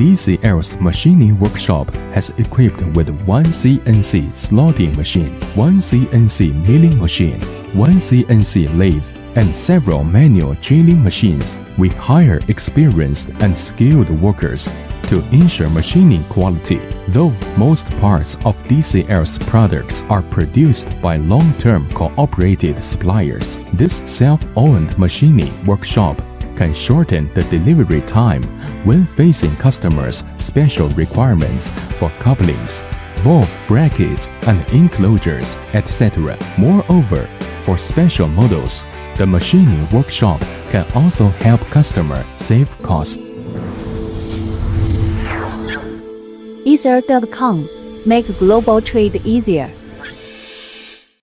DCL's machining workshop has equipped with one CNC slotting machine, one CNC milling machine, one CNC lathe, and several manual drilling machines. We hire experienced and skilled workers to ensure machining quality. Though most parts of DCL's products are produced by long-term cooperated suppliers, this self-owned machining workshop can shorten the delivery time when facing customers' special requirements for couplings, valve brackets and enclosures, etc. Moreover, for special models, the machining workshop can also help customers save costs. Ether.com, make global trade easier.